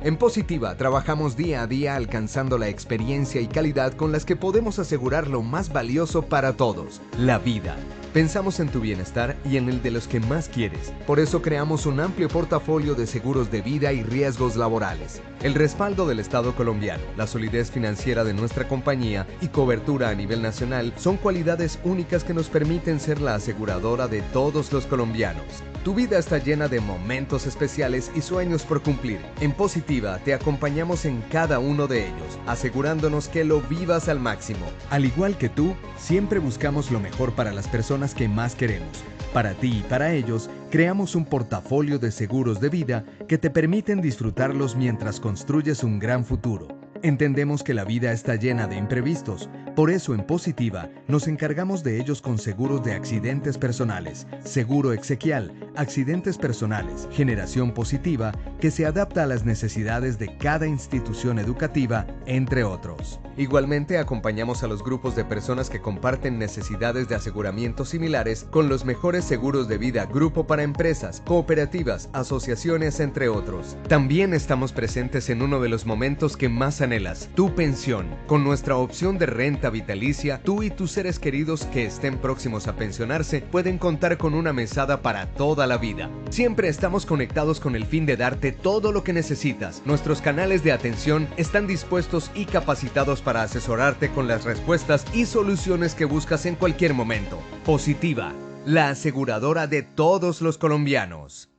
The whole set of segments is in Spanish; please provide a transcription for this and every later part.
En Positiva trabajamos día a día alcanzando la experiencia y calidad con las que podemos asegurar lo más valioso para todos, la vida. Pensamos en tu bienestar y en el de los que más quieres. Por eso creamos un amplio portafolio de seguros de vida y riesgos laborales. El respaldo del Estado colombiano, la solidez financiera de nuestra compañía y cobertura a nivel nacional son cualidades únicas que nos permiten ser la aseguradora de todos los colombianos. Tu vida está llena de momentos especiales y sueños por cumplir. En Positiva te acompañamos en cada uno de ellos, asegurándonos que lo vivas al máximo. Al igual que tú, siempre buscamos lo mejor para las personas que más queremos. Para ti y para ellos, creamos un portafolio de seguros de vida que te permiten disfrutarlos mientras construyes un gran futuro. Entendemos que la vida está llena de imprevistos, por eso en Positiva nos encargamos de ellos con seguros de accidentes personales, seguro exequial, accidentes personales, generación positiva, que se adapta a las necesidades de cada institución educativa, entre otros. Igualmente acompañamos a los grupos de personas que comparten necesidades de aseguramiento similares con los mejores seguros de vida grupo para empresas, cooperativas, asociaciones, entre otros. También estamos presentes en uno de los momentos que más anhelas, tu pensión. Con nuestra opción de renta vitalicia, tú y tus seres queridos que estén próximos a pensionarse pueden contar con una mesada para toda la vida. Siempre estamos conectados con el fin de darte todo lo que necesitas. Nuestros canales de atención están dispuestos y capacitados para asesorarte con las respuestas y soluciones que buscas en cualquier momento. Positiva, la aseguradora de todos los colombianos.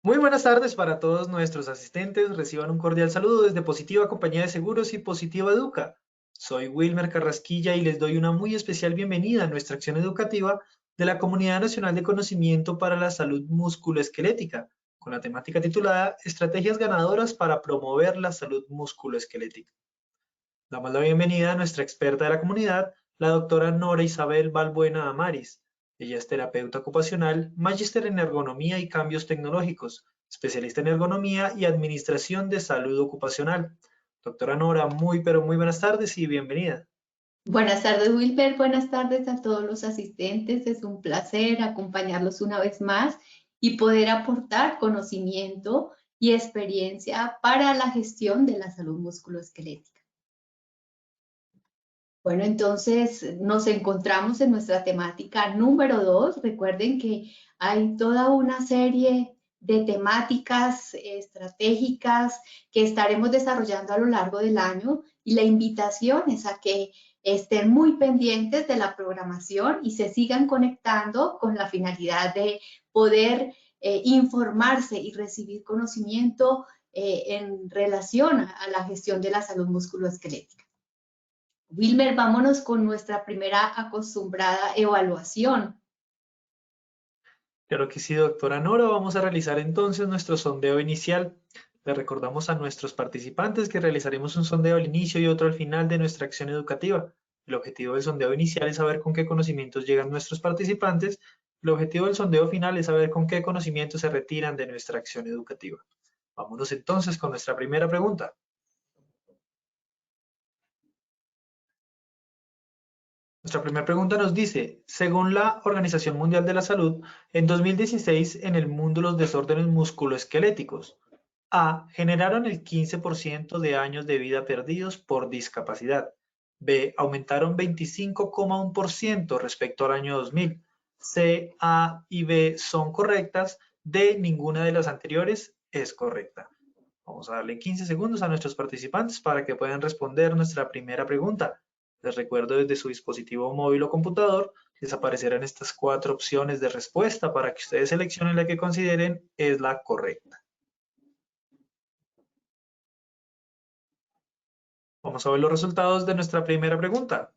Muy buenas tardes para todos nuestros asistentes. Reciban un cordial saludo desde Positiva Compañía de Seguros y Positiva Educa. Soy Wilmer Carrasquilla y les doy una muy especial bienvenida a nuestra acción educativa de la Comunidad Nacional de Conocimiento para la Salud Musculoesquelética, con la temática titulada Estrategias ganadoras para promover la salud musculoesquelética. Damos la bienvenida a nuestra experta de la comunidad, la doctora Nora Isabel Balbuena Amaris. Ella es terapeuta ocupacional, magíster en ergonomía y cambios tecnológicos, especialista en ergonomía y administración de salud ocupacional. Doctora Nora, muy pero muy buenas tardes y bienvenida. Buenas tardes, Wilber. Buenas tardes a todos los asistentes. Es un placer acompañarlos una vez más y poder aportar conocimiento y experiencia para la gestión de la salud musculoesquelética. Bueno, entonces nos encontramos en nuestra temática número 2. Recuerden que hay toda una serie de temáticas estratégicas que estaremos desarrollando a lo largo del año y la invitación es a que estén muy pendientes de la programación y se sigan conectando con la finalidad de poder informarse y recibir conocimiento en relación a la gestión de la salud musculoesquelética. Wilmer, vámonos con nuestra primera acostumbrada evaluación. Claro que sí, doctora Nora. Vamos a realizar entonces nuestro sondeo inicial. Le recordamos a nuestros participantes que realizaremos un sondeo al inicio y otro al final de nuestra acción educativa. El objetivo del sondeo inicial es saber con qué conocimientos llegan nuestros participantes. El objetivo del sondeo final es saber con qué conocimientos se retiran de nuestra acción educativa. Vámonos entonces con nuestra primera pregunta. Nuestra primera pregunta nos dice, según la Organización Mundial de la Salud, en 2016 en el mundo los desórdenes musculoesqueléticos A. Generaron el 15% de años de vida perdidos por discapacidad. B. Aumentaron 25,1% respecto al año 2000. C, A y B son correctas. D, ninguna de las anteriores es correcta. Vamos a darle 15 segundos a nuestros participantes para que puedan responder nuestra primera pregunta. Les recuerdo desde su dispositivo móvil o computador, les aparecerán estas 4 opciones de respuesta para que ustedes seleccionen la que consideren es la correcta. Vamos a ver los resultados de nuestra primera pregunta.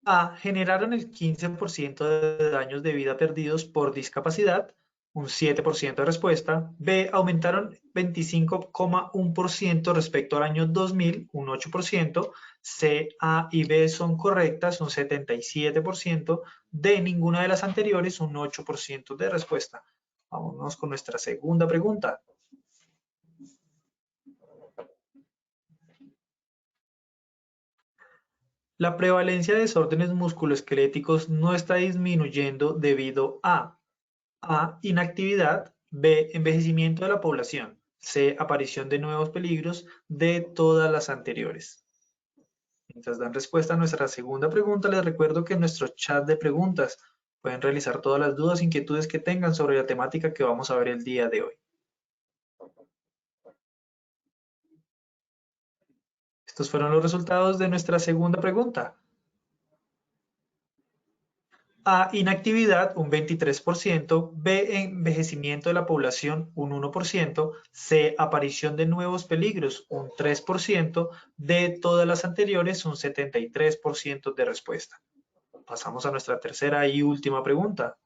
A. Generaron el 15% de daños de vida perdidos por discapacidad, un 7% de respuesta. B. Aumentaron 25,1% respecto al año 2000, un 8%. C, A y B son correctas, un 77%. D, ninguna de las anteriores, un 8% de respuesta. Vámonos con nuestra segunda pregunta. La prevalencia de desórdenes musculoesqueléticos no está disminuyendo debido a inactividad, B, envejecimiento de la población, C, aparición de nuevos peligros, D, todas las anteriores. Mientras dan respuesta a nuestra segunda pregunta, les recuerdo que en nuestro chat de preguntas pueden realizar todas las dudas e inquietudes que tengan sobre la temática que vamos a ver el día de hoy. Estos fueron los resultados de nuestra segunda pregunta. A, inactividad, un 23%, B, envejecimiento de la población, un 1%, C, aparición de nuevos peligros, un 3%, D, todas las anteriores, un 73% de respuesta. Pasamos a nuestra tercera y última pregunta.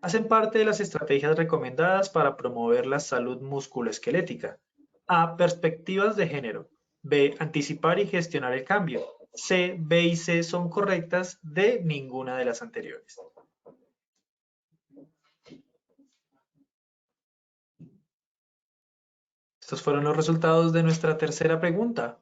Hacen parte de las estrategias recomendadas para promover la salud musculoesquelética. A, perspectivas de género. B, anticipar y gestionar el cambio. C, B y C son correctas. D, ninguna de las anteriores. Estos fueron los resultados de nuestra tercera pregunta.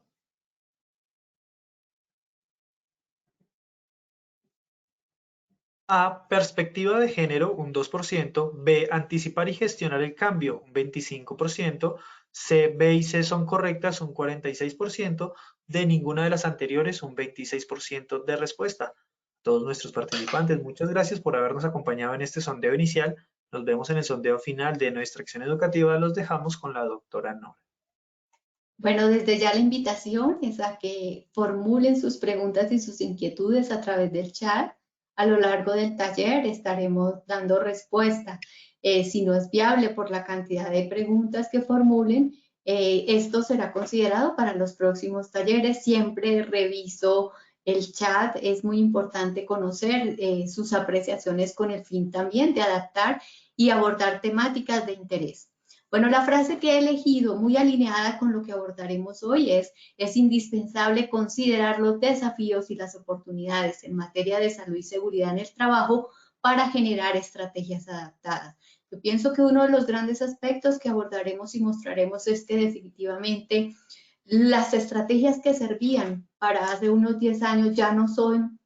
A, perspectiva de género, un 2%, B, anticipar y gestionar el cambio, un 25%, C, B y C son correctas, un 46%, D, ninguna de las anteriores, un 26% de respuesta. Todos nuestros participantes, muchas gracias por habernos acompañado en este sondeo inicial. Nos vemos en el sondeo final de nuestra acción educativa. Los dejamos con la doctora Nora. Bueno, desde ya la invitación es a que formulen sus preguntas y sus inquietudes a través del chat. A lo largo del taller estaremos dando respuesta. Si no es viable por la cantidad de preguntas que formulen, esto será considerado para los próximos talleres. Siempre reviso el chat. Es muy importante conocer sus apreciaciones con el fin también de adaptar y abordar temáticas de interés. Bueno, la frase que he elegido, muy alineada con lo que abordaremos hoy, es indispensable considerar los desafíos y las oportunidades en materia de salud y seguridad en el trabajo para generar estrategias adaptadas. Yo pienso que uno de los grandes aspectos que abordaremos y mostraremos es que definitivamente las estrategias que servían para hace unos 10 años ya no son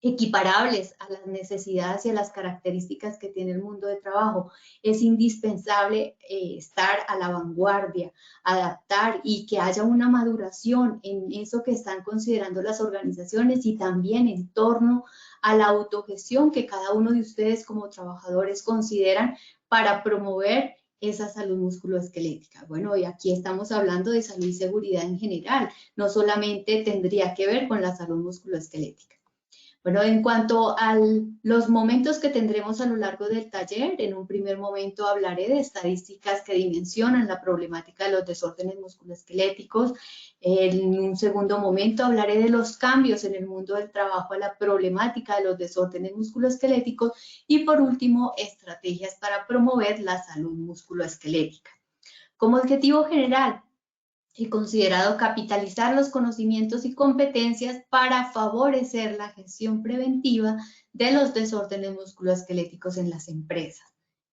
equiparables a las necesidades y a las características que tiene el mundo de trabajo. Es indispensable estar a la vanguardia, adaptar y que haya una maduración en eso que están considerando las organizaciones y también en torno a la autogestión que cada uno de ustedes como trabajadores consideran para promover esa salud musculoesquelética. Bueno, y aquí estamos hablando de salud y seguridad en general, no solamente tendría que ver con la salud musculoesquelética. Bueno, en cuanto a los momentos que tendremos a lo largo del taller, en un primer momento hablaré de estadísticas que dimensionan la problemática de los desórdenes musculoesqueléticos. En un segundo momento hablaré de los cambios en el mundo del trabajo a la problemática de los desórdenes musculoesqueléticos y por último, estrategias para promover la salud musculoesquelética. Como objetivo general, he considerado capitalizar los conocimientos y competencias para favorecer la gestión preventiva de los desórdenes musculoesqueléticos en las empresas.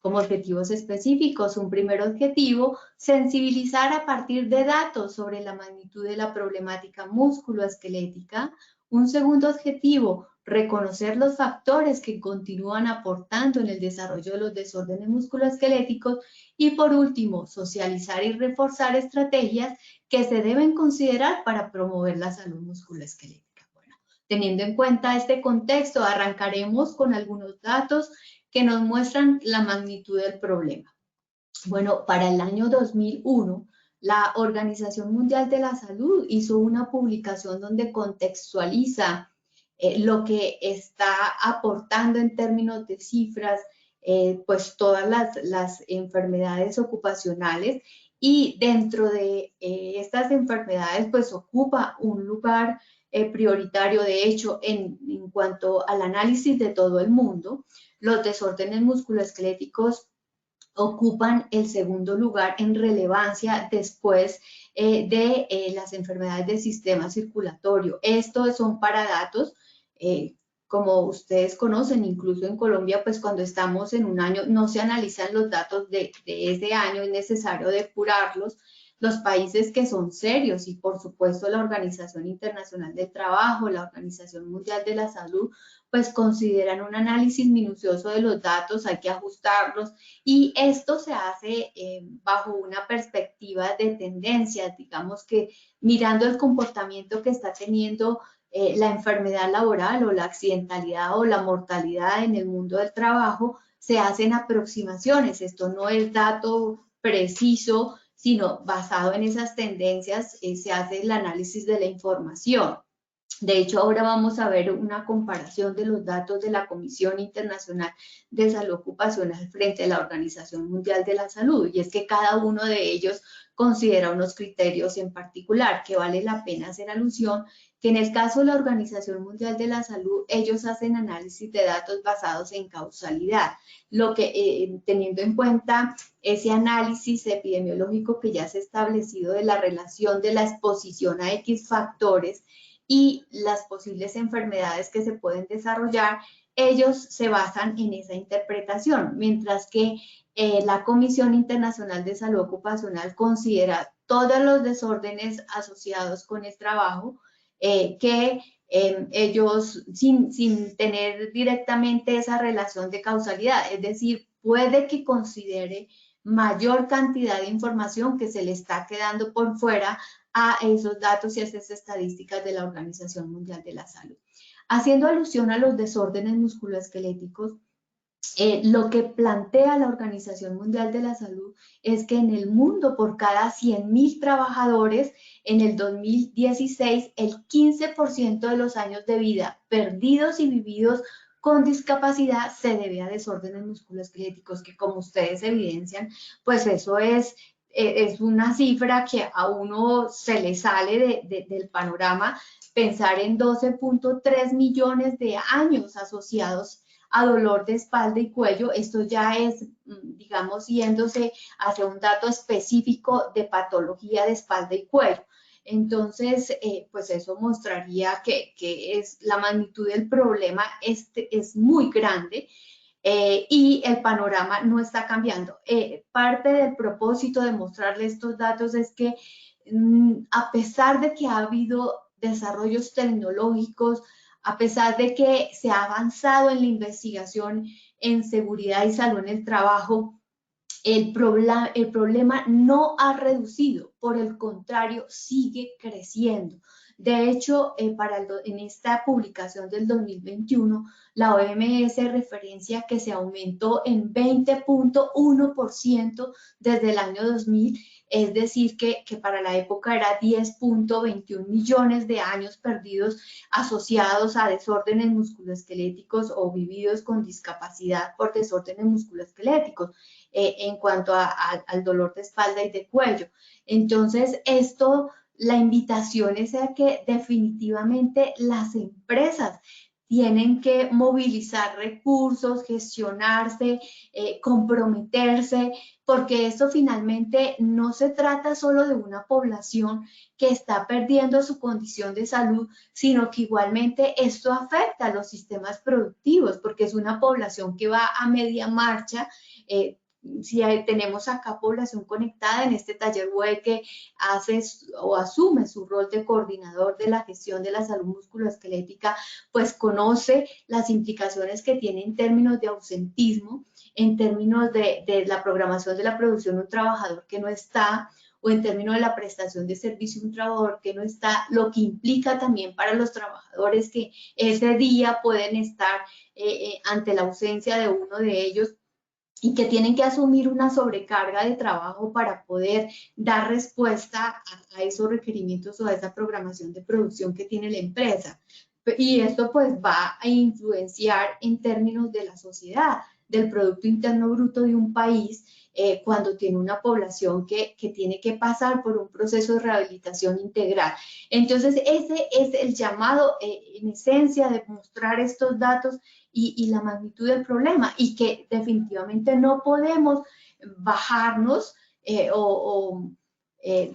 Como objetivos específicos, un primer objetivo, sensibilizar a partir de datos sobre la magnitud de la problemática musculoesquelética. Un segundo objetivo, reconocer los factores que continúan aportando en el desarrollo de los desórdenes musculoesqueléticos. Y por último, socializar y reforzar estrategias que se deben considerar para promover la salud musculoesquelética. Bueno, teniendo en cuenta este contexto, arrancaremos con algunos datos que nos muestran la magnitud del problema. Bueno, para el año 2001, la Organización Mundial de la Salud hizo una publicación donde contextualiza lo que está aportando en términos de cifras, pues todas las enfermedades ocupacionales y dentro de estas enfermedades pues ocupa un lugar prioritario de hecho en cuanto al análisis de todo el mundo. Los desórdenes musculoesqueléticos ocupan el segundo lugar en relevancia después de las enfermedades del sistema circulatorio. Estos son para datos, como ustedes conocen, incluso en Colombia, pues cuando estamos en un año no se analizan los datos de ese año, es necesario depurarlos. Los países que son serios y por supuesto la Organización Internacional del Trabajo, la Organización Mundial de la Salud, pues consideran un análisis minucioso de los datos, hay que ajustarlos y esto se hace bajo una perspectiva de tendencias, digamos que mirando el comportamiento que está teniendo la enfermedad laboral o la accidentalidad o la mortalidad en el mundo del trabajo, se hacen aproximaciones. Esto no es dato preciso, sino basado en esas tendencias se hace el análisis de la información. De hecho, ahora vamos a ver una comparación de los datos de la Comisión Internacional de Salud Ocupacional frente a la Organización Mundial de la Salud, y es que cada uno de ellos considera unos criterios en particular que vale la pena hacer alusión, que en el caso de la Organización Mundial de la Salud, ellos hacen análisis de datos basados en causalidad, lo que teniendo en cuenta ese análisis epidemiológico que ya se ha establecido de la relación de la exposición a X factores y las posibles enfermedades que se pueden desarrollar, ellos se basan en esa interpretación, mientras que la Comisión Internacional de Salud Ocupacional considera todos los desórdenes asociados con el trabajo que ellos, sin tener directamente esa relación de causalidad, es decir, puede que considere mayor cantidad de información que se le está quedando por fuera a esos datos y a esas estadísticas de la Organización Mundial de la Salud. Haciendo alusión a los desórdenes musculoesqueléticos, lo que plantea la Organización Mundial de la Salud es que en el mundo, por cada 100.000 trabajadores, en el 2016, el 15% de los años de vida perdidos y vividos con discapacidad se debe a desórdenes musculoesqueléticos, que como ustedes evidencian, pues eso es una cifra que a uno se le sale del panorama. Pensar en 12.3 millones de años asociados a dolor de espalda y cuello, esto ya es, digamos, yéndose hacia un dato específico de patología de espalda y cuello. Entonces, pues eso mostraría que es la magnitud del problema es muy grande y el panorama no está cambiando. Parte del propósito de mostrarles estos datos es que a pesar de que ha habido desarrollos tecnológicos, a pesar de que se ha avanzado en la investigación en seguridad y salud en el trabajo, el problema no ha reducido, por el contrario, sigue creciendo. De hecho, en esta publicación del 2021, la OMS referencia que se aumentó en 20.1% desde el año 2000, es decir, que para la época era 10.21 millones de años perdidos asociados a desórdenes musculoesqueléticos o vividos con discapacidad por desórdenes musculoesqueléticos. En cuanto al dolor de espalda y de cuello. Entonces, la invitación es a que definitivamente las empresas tienen que movilizar recursos, gestionarse, comprometerse, porque esto finalmente no se trata solo de una población que está perdiendo su condición de salud, sino que igualmente esto afecta a los sistemas productivos, porque es una población que va a media marcha. Si tenemos acá población conectada en este taller web que hace o asume su rol de coordinador de la gestión de la salud musculoesquelética, pues conoce las implicaciones que tiene en términos de ausentismo, en términos de la programación de la producción de un trabajador que no está, o en términos de la prestación de servicio de un trabajador que no está, lo que implica también para los trabajadores que ese día pueden estar ante la ausencia de uno de ellos, y que tienen que asumir una sobrecarga de trabajo para poder dar respuesta a esos requerimientos o a esa programación de producción que tiene la empresa. Y esto pues va a influenciar en términos de la sociedad, del Producto Interno Bruto de un país, cuando tiene una población que tiene que pasar por un proceso de rehabilitación integral. Entonces, ese es el llamado, en esencia, de mostrar estos datos y la magnitud del problema, y que definitivamente no podemos bajarnos o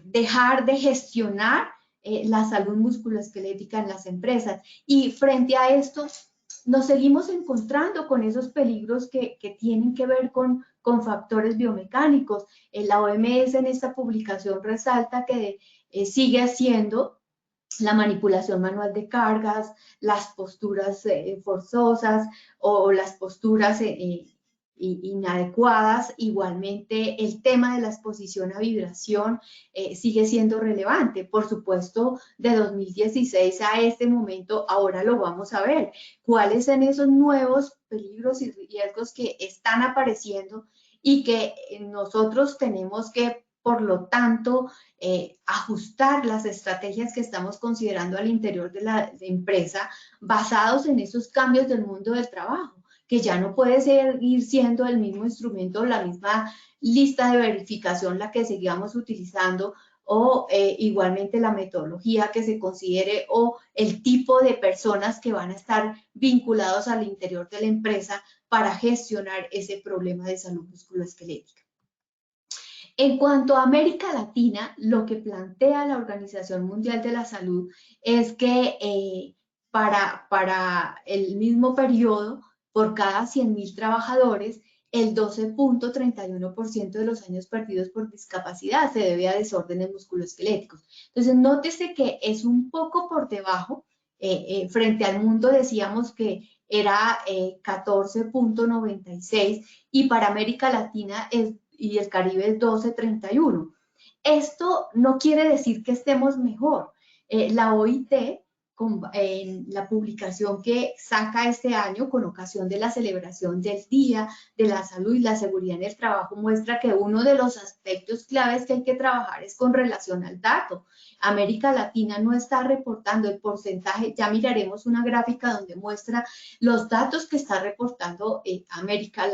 dejar de gestionar la salud musculoesquelética en las empresas. Y frente a esto, nos seguimos encontrando con esos peligros que tienen que ver con factores biomecánicos. La OMS en esta publicación resalta que sigue haciendo la manipulación manual de cargas, las posturas forzosas o las posturas inadecuadas. Igualmente, el tema de la exposición a vibración sigue siendo relevante. Por supuesto, de 2016 a este momento, ahora lo vamos a ver. ¿Cuáles son esos nuevos peligros y riesgos que están apareciendo y que nosotros tenemos que, por lo tanto, ajustar las estrategias que estamos considerando al interior de la empresa basados en esos cambios del mundo del trabajo, que ya no puede seguir siendo el mismo instrumento, la misma lista de verificación la que seguíamos utilizando, o igualmente la metodología que se considere o el tipo de personas que van a estar vinculados al interior de la empresa para gestionar ese problema de salud musculoesquelética. En cuanto a América Latina, lo que plantea la Organización Mundial de la Salud es que para el mismo periodo, por cada 100.000 trabajadores, el 12.31% de los años perdidos por discapacidad se debe a desórdenes musculoesqueléticos. Entonces, nótese que es un poco por debajo. Frente al mundo decíamos que era 14.96 y para América Latina y el Caribe es 12.31. Esto no quiere decir que estemos mejor. La OIT, en la publicación que saca este año con ocasión de la celebración del Día de la Salud y la Seguridad en el Trabajo, muestra que uno de los aspectos claves que hay que trabajar es con relación al dato. América Latina no está reportando el porcentaje, ya miraremos una gráfica donde muestra los datos que está reportando América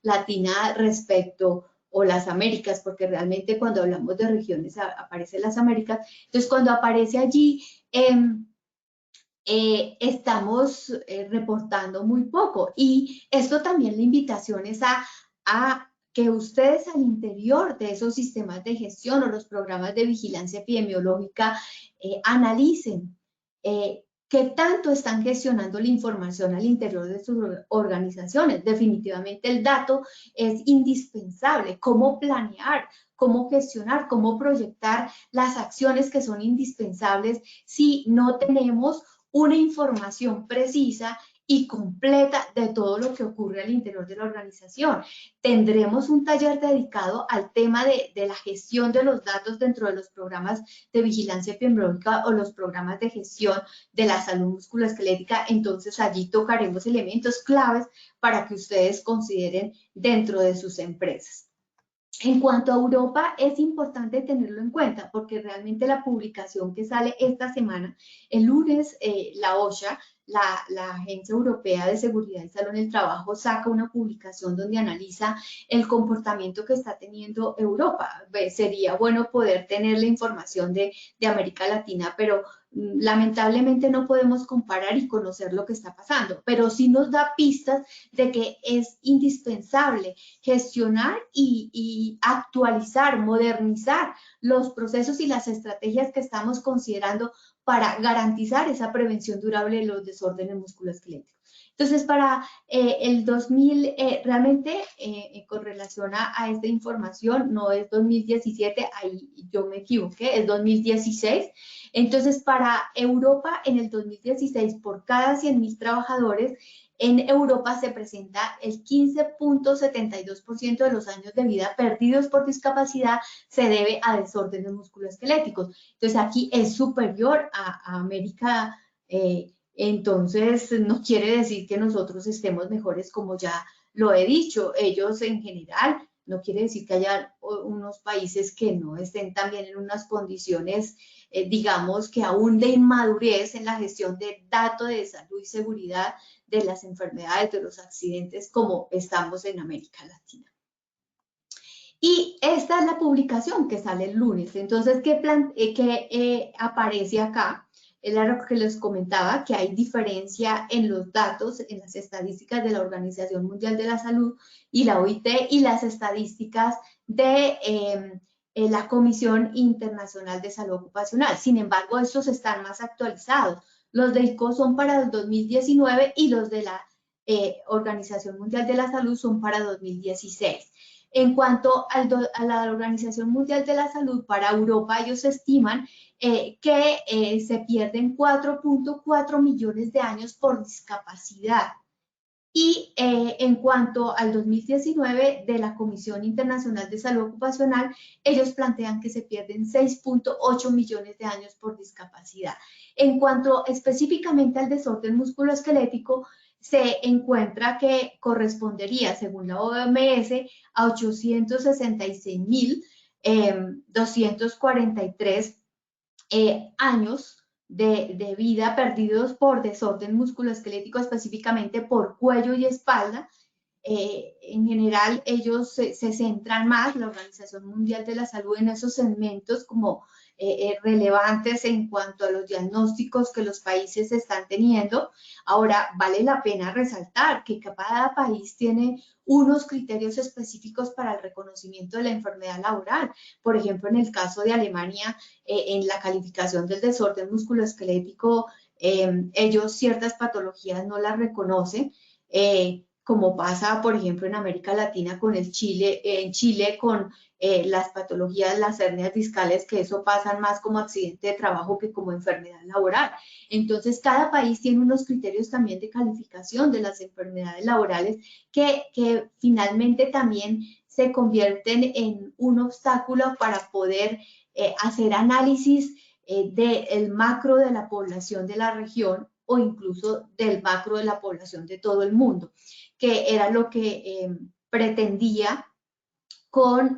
Latina respecto o las Américas, porque realmente cuando hablamos de regiones aparecen las Américas. Entonces, cuando aparece allí, estamos reportando muy poco. Y esto también la invitación es a que ustedes al interior de esos sistemas de gestión o los programas de vigilancia epidemiológica analicen qué tanto están gestionando la información al interior de sus organizaciones. Definitivamente el dato es indispensable. Cómo planear, cómo gestionar, cómo proyectar las acciones que son indispensables si no tenemos una información precisa y completa de todo lo que ocurre al interior de la organización. Tendremos un taller dedicado al tema de la gestión de los datos dentro de los programas de vigilancia epidemiológica o los programas de gestión de la salud musculoesquelética. Entonces allí tocaremos elementos claves para que ustedes consideren dentro de sus empresas. En cuanto a Europa, es importante tenerlo en cuenta porque realmente la publicación que sale esta semana, el lunes, la OSHA, la Agencia Europea de Seguridad y Salud en el Trabajo, saca una publicación donde analiza el comportamiento que está teniendo Europa. Sería bueno poder tener la información de América Latina, pero lamentablemente no podemos comparar y conocer lo que está pasando, pero sí nos da pistas de que es indispensable gestionar y actualizar, modernizar los procesos y las estrategias que estamos considerando para garantizar esa prevención durable de los desórdenes musculoesqueléticos. Entonces, para el 2000, realmente con relación a esta información, no es 2017, ahí yo me equivoqué, es 2016. Entonces, para Europa, en el 2016, por cada 100.000 trabajadores, en Europa se presenta el 15.72% de los años de vida perdidos por discapacidad se debe a desórdenes musculoesqueléticos. Entonces, aquí es superior a América. Entonces, no quiere decir que nosotros estemos mejores, como ya lo he dicho. Ellos en general, no quiere decir que haya unos países que no estén también en unas condiciones, digamos, que aún de inmadurez en la gestión de datos de salud y seguridad de las enfermedades, de los accidentes, como estamos en América Latina. Y esta es la publicación que sale el lunes. Entonces, ¿qué aparece acá? Era lo que les comentaba, que hay diferencia en los datos, en las estadísticas de la Organización Mundial de la Salud y la OIT y las estadísticas de la Comisión Internacional de Salud Ocupacional. Sin embargo, estos están más actualizados. Los de ICO son para el 2019 y los de la Organización Mundial de la Salud son para 2016. En cuanto a la Organización Mundial de la Salud, para Europa ellos estiman que se pierden 4.4 millones de años por discapacidad. Y en cuanto al 2019 de la Comisión Internacional de Salud Ocupacional, ellos plantean que se pierden 6.8 millones de años por discapacidad. En cuanto específicamente al desorden musculoesquelético, se encuentra que correspondería, según la OMS, a 866.243 años de vida perdidos por desorden musculoesquelético, específicamente por cuello y espalda. En general, ellos se centran más, la Organización Mundial de la Salud, en esos segmentos como relevantes en cuanto a los diagnósticos que los países están teniendo. Ahora, vale la pena resaltar que cada país tiene unos criterios específicos para el reconocimiento de la enfermedad laboral. Por ejemplo, en el caso de Alemania, en la calificación del desorden musculoesquelético, ellos ciertas patologías no las reconocen, como pasa, por ejemplo, en América Latina con en Chile con las patologías, las hernias discales, que eso pasan más como accidente de trabajo que como enfermedad laboral. Entonces, cada país tiene unos criterios también de calificación de las enfermedades laborales que finalmente también se convierten en un obstáculo para poder hacer análisis del macro de la población de la región o incluso del macro de la población de todo el mundo, que era lo que pretendía con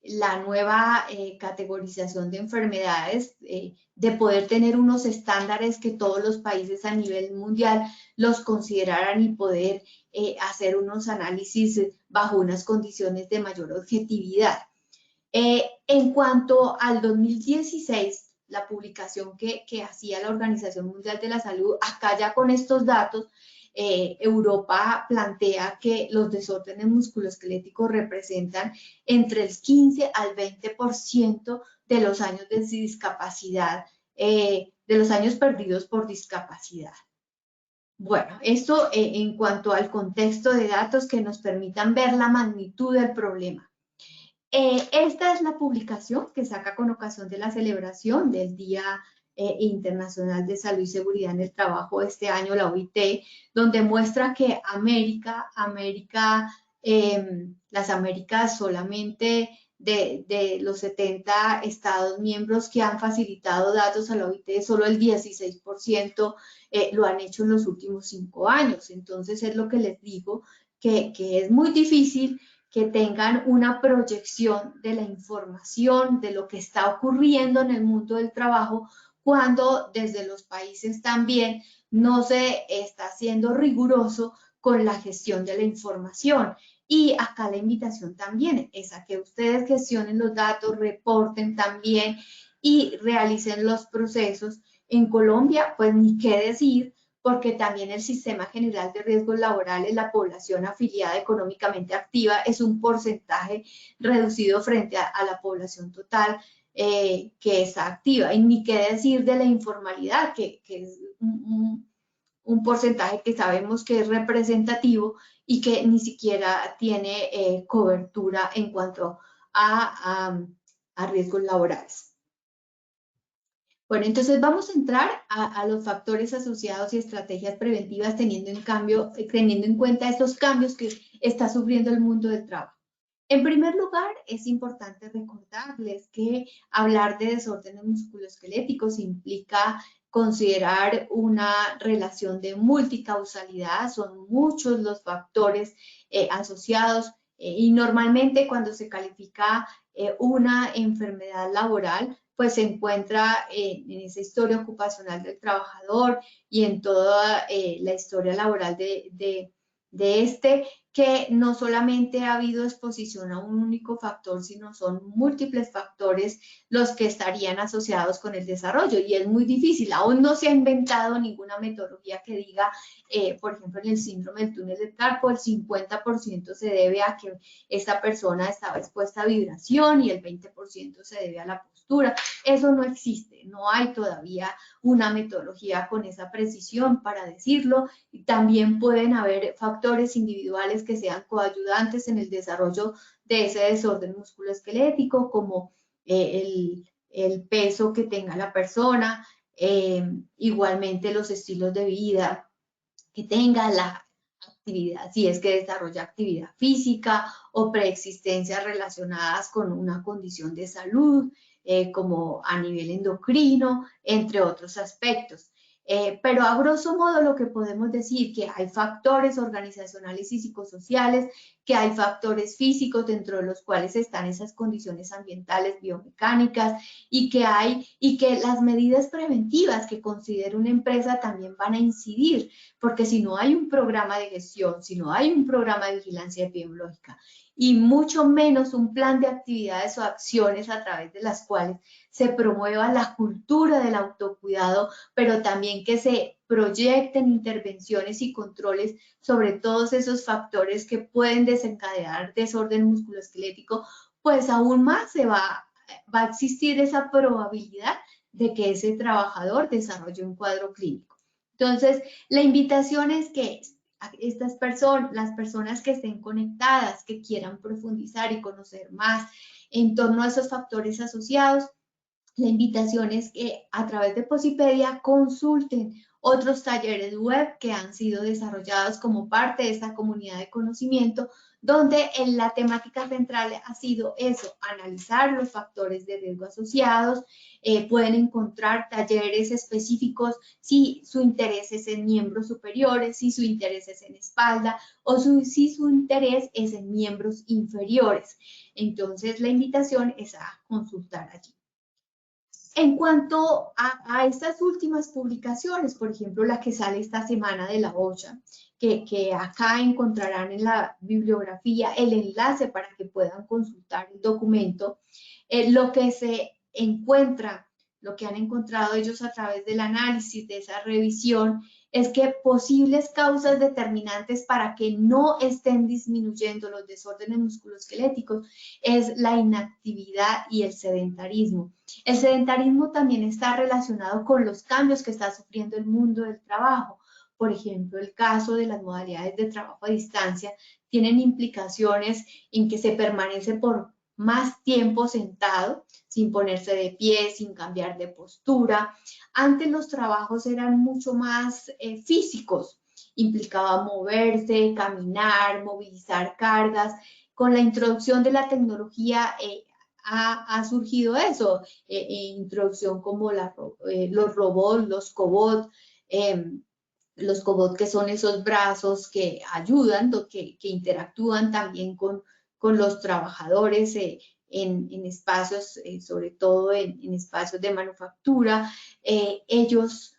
la nueva categorización de enfermedades, de poder tener unos estándares que todos los países a nivel mundial los consideraran y poder hacer unos análisis bajo unas condiciones de mayor objetividad. En cuanto al 2016, la publicación que hacía la Organización Mundial de la Salud, acá ya con estos datos, Europa plantea que los desórdenes musculoesqueléticos representan entre el 15 al 20% de los años de discapacidad, de los años perdidos por discapacidad. Bueno, esto en cuanto al contexto de datos que nos permitan ver la magnitud del problema. Esta es la publicación que saca con ocasión de la celebración del Día Internacional de Salud y Seguridad en el Trabajo este año, la OIT, donde muestra que las Américas solamente de los 70 Estados miembros que han facilitado datos a la OIT, solo el 16% lo han hecho en los últimos 5 años. Entonces es lo que les digo, que es muy difícil que tengan una proyección de la información, de lo que está ocurriendo en el mundo del trabajo, cuando desde los países también no se está siendo riguroso con la gestión de la información. Y acá la invitación también es a que ustedes gestionen los datos, reporten también y realicen los procesos. En Colombia, pues ni qué decir, porque también el Sistema General de Riesgos Laborales, la población afiliada económicamente activa, es un porcentaje reducido frente a la población total que está activa. Y ni qué decir de la informalidad, que es un porcentaje que sabemos que es representativo y que ni siquiera tiene cobertura en cuanto a riesgos laborales. Bueno, entonces vamos a entrar a los factores asociados y estrategias preventivas teniendo en cuenta estos cambios que está sufriendo el mundo del trabajo. En primer lugar, es importante recordarles que hablar de desórdenes musculoesqueléticos implica considerar una relación de multicausalidad, son muchos los factores asociados y normalmente cuando se califica una enfermedad laboral, pues se encuentra en esa historia ocupacional del trabajador y en toda la historia laboral de este, que no solamente ha habido exposición a un único factor, sino son múltiples factores los que estarían asociados con el desarrollo, y es muy difícil. Aún no se ha inventado ninguna metodología que diga, por ejemplo, en el síndrome del túnel de carpo, el 50% se debe a que esta persona estaba expuesta a vibración y el 20% se debe a la postura. Eso no existe, no hay todavía una metodología con esa precisión para decirlo. Y también pueden haber factores individuales que sean coayudantes en el desarrollo de ese desorden musculoesquelético, como el peso que tenga la persona, igualmente los estilos de vida que tenga, la actividad, si es que desarrolla actividad física o preexistencias relacionadas con una condición de salud, como a nivel endocrino, entre otros aspectos. Pero a grosso modo lo que podemos decir que hay factores organizacionales y psicosociales, que hay factores físicos dentro de los cuales están esas condiciones ambientales biomecánicas, y que las medidas preventivas que considere una empresa también van a incidir, porque si no hay un programa de gestión, si no hay un programa de vigilancia epidemiológica y mucho menos un plan de actividades o acciones a través de las cuales se promueva la cultura del autocuidado, pero también que se proyecten intervenciones y controles sobre todos esos factores que pueden desencadenar desorden musculoesquelético, pues aún más va a existir esa probabilidad de que ese trabajador desarrolle un cuadro clínico. Entonces, la invitación es que las personas que estén conectadas, que quieran profundizar y conocer más en torno a esos factores asociados, la invitación es que a través de Posipedia consulten otros talleres web que han sido desarrollados como parte de esta comunidad de conocimiento, donde la temática central ha sido eso, analizar los factores de riesgo asociados. Pueden encontrar talleres específicos si su interés es en miembros superiores, si su interés es en espalda, o si su interés es en miembros inferiores. Entonces, la invitación es a consultar allí. En cuanto a estas últimas publicaciones, por ejemplo, la que sale esta semana de la OSHA, que acá encontrarán en la bibliografía el enlace para que puedan consultar el documento, lo que se encuentra, lo que han encontrado ellos a través del análisis de esa revisión, es que posibles causas determinantes para que no estén disminuyendo los desórdenes musculoesqueléticos es la inactividad y el sedentarismo. El sedentarismo también está relacionado con los cambios que está sufriendo el mundo del trabajo. Por ejemplo, el caso de las modalidades de trabajo a distancia tienen implicaciones en que se permanece por más tiempo sentado, sin ponerse de pie, sin cambiar de postura. Antes los trabajos eran mucho más físicos, implicaba moverse, caminar, movilizar cargas. Con la introducción de la tecnología ha surgido eso, introducción como los robots, los cobots, que son esos brazos que ayudan, que interactúan también con los trabajadores en espacios, sobre todo en espacios de manufactura. Ellos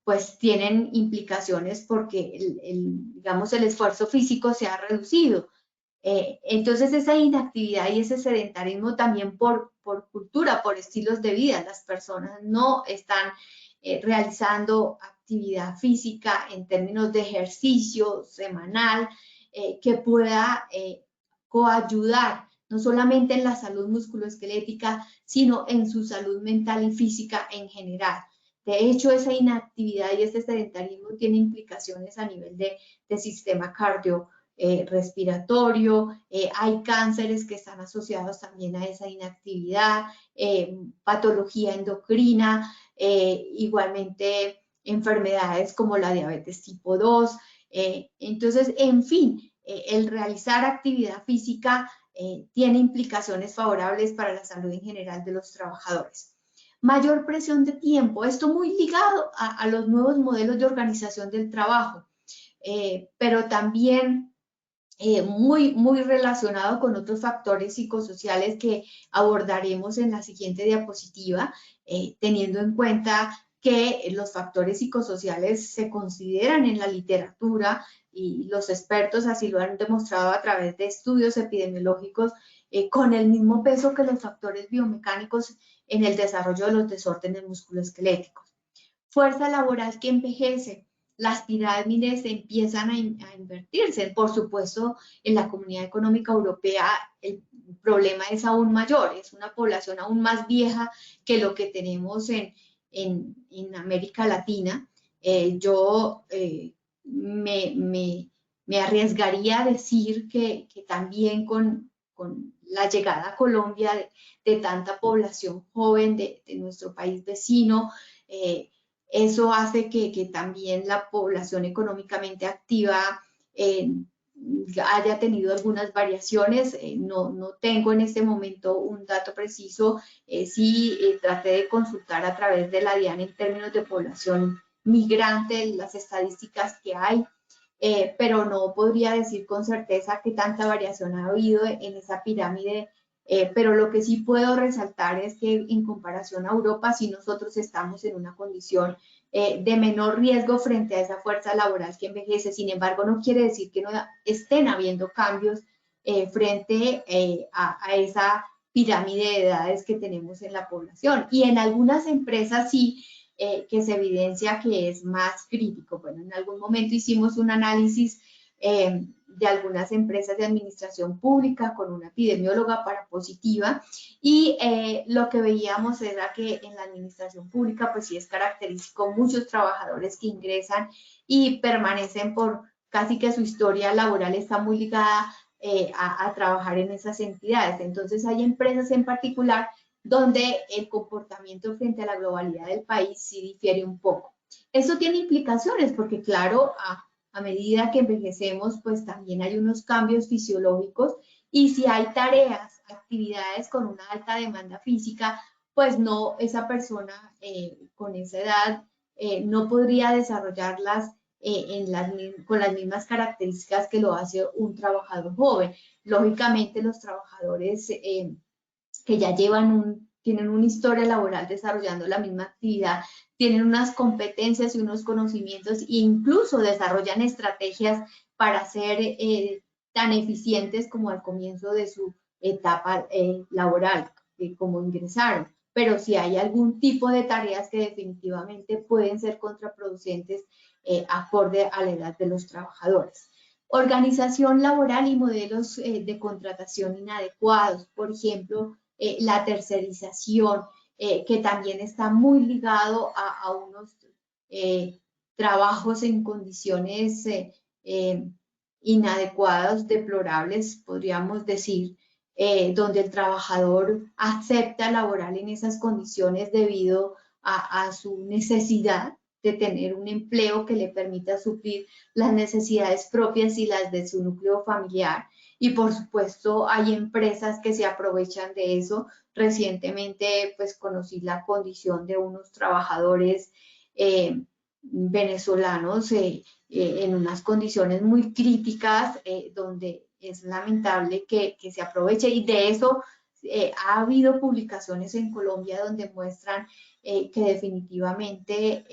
pues tienen implicaciones porque digamos, el esfuerzo físico se ha reducido. Entonces esa inactividad y ese sedentarismo también por cultura, por estilos de vida, las personas no están realizando actividad física en términos de ejercicio semanal que pueda coayudar no solamente en la salud musculoesquelética, sino en su salud mental y física en general. De hecho, esa inactividad y ese sedentarismo tiene implicaciones a nivel de sistema respiratorio, hay cánceres que están asociados también a esa inactividad, patología endocrina, igualmente enfermedades como la diabetes tipo 2. Entonces, en fin, el realizar actividad física tiene implicaciones favorables para la salud en general de los trabajadores. Mayor presión de tiempo, esto muy ligado a los nuevos modelos de organización del trabajo, pero también muy relacionado con otros factores psicosociales que abordaremos en la siguiente diapositiva, teniendo en cuenta que los factores psicosociales se consideran en la literatura y los expertos así lo han demostrado a través de estudios epidemiológicos, con el mismo peso que los factores biomecánicos en el desarrollo de los desórdenes musculoesqueléticos. Fuerza laboral que envejece. Las pirámides empiezan a invertirse. Por supuesto, en la Comunidad Económica Europea el problema es aún mayor, es una población aún más vieja que lo que tenemos en América Latina. Yo me arriesgaría a decir que también con la llegada a Colombia de tanta población joven de nuestro país vecino, eso hace que también la población económicamente activa haya tenido algunas variaciones. No tengo en este momento un dato preciso. Sí traté de consultar a través de la DIAN en términos de población migrante las estadísticas que hay, pero no podría decir con certeza qué tanta variación ha habido en esa pirámide. Pero lo que sí puedo resaltar es que en comparación a Europa, sí nosotros estamos en una condición de menor riesgo frente a esa fuerza laboral que envejece. Sin embargo, no quiere decir que no estén habiendo cambios frente a esa pirámide de edades que tenemos en la población. Y en algunas empresas sí, que se evidencia que es más crítico. Bueno, en algún momento hicimos un análisis de algunas empresas de administración pública con una epidemióloga para positiva, y lo que veíamos era que en la administración pública pues sí es característico muchos trabajadores que ingresan y permanecen por casi que su historia laboral está muy ligada a trabajar en esas entidades. Entonces hay empresas en particular donde el comportamiento frente a la globalidad del país sí difiere un poco. Eso tiene implicaciones porque, claro, a medida que envejecemos, pues también hay unos cambios fisiológicos, y si hay tareas, actividades con una alta demanda física, pues no, esa persona con esa edad no podría desarrollarlas con las mismas características que lo hace un trabajador joven. Lógicamente, los trabajadores que ya tienen una historia laboral desarrollando la misma actividad, tienen unas competencias y unos conocimientos, e incluso desarrollan estrategias para ser tan eficientes como al comienzo de su etapa laboral, como ingresaron. Pero si hay algún tipo de tareas que definitivamente pueden ser contraproducentes acorde a la edad de los trabajadores. Organización laboral y modelos de contratación inadecuados, por ejemplo, la tercerización, que también está muy ligado a unos trabajos en condiciones inadecuadas, deplorables, podríamos decir, donde el trabajador acepta laborar en esas condiciones debido a su necesidad de tener un empleo que le permita suplir las necesidades propias y las de su núcleo familiar. Y por supuesto hay empresas que se aprovechan de eso. Recientemente pues conocí la condición de unos trabajadores venezolanos en unas condiciones muy críticas, donde es lamentable que se aproveche, y de eso ha habido publicaciones en Colombia donde muestran que definitivamente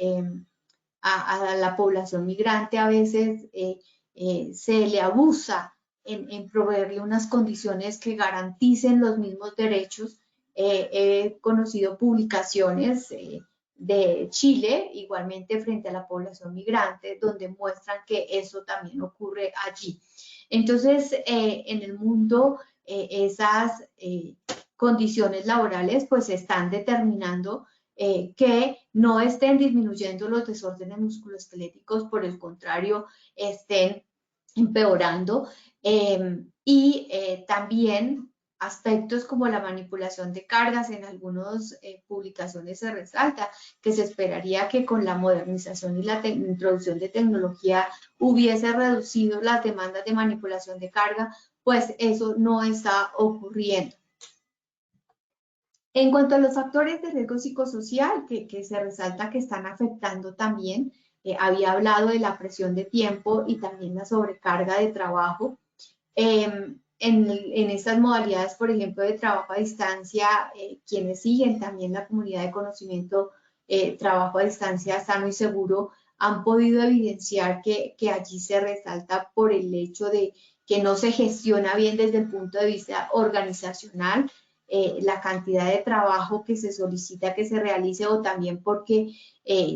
a la población migrante a veces se le abusa en proveerle unas condiciones que garanticen los mismos derechos. He conocido publicaciones de Chile, igualmente frente a la población migrante, donde muestran que eso también ocurre allí. Entonces, en el mundo, esas condiciones laborales pues están determinando que no estén disminuyendo los desórdenes musculoesqueléticos, por el contrario, estén empeorando. Y también aspectos como la manipulación de cargas. En algunas publicaciones se resalta que se esperaría que con la modernización y la introducción de tecnología hubiese reducido las demandas de manipulación de carga, pues eso no está ocurriendo. En cuanto a los factores de riesgo psicosocial que se resalta que están afectando también, había hablado de la presión de tiempo y también la sobrecarga de trabajo. En estas modalidades, por ejemplo, de trabajo a distancia, quienes siguen también la comunidad de conocimiento, trabajo a distancia sano y seguro, han podido evidenciar que allí se resalta por el hecho de que no se gestiona bien desde el punto de vista organizacional, la cantidad de trabajo que se solicita que se realice, o también porque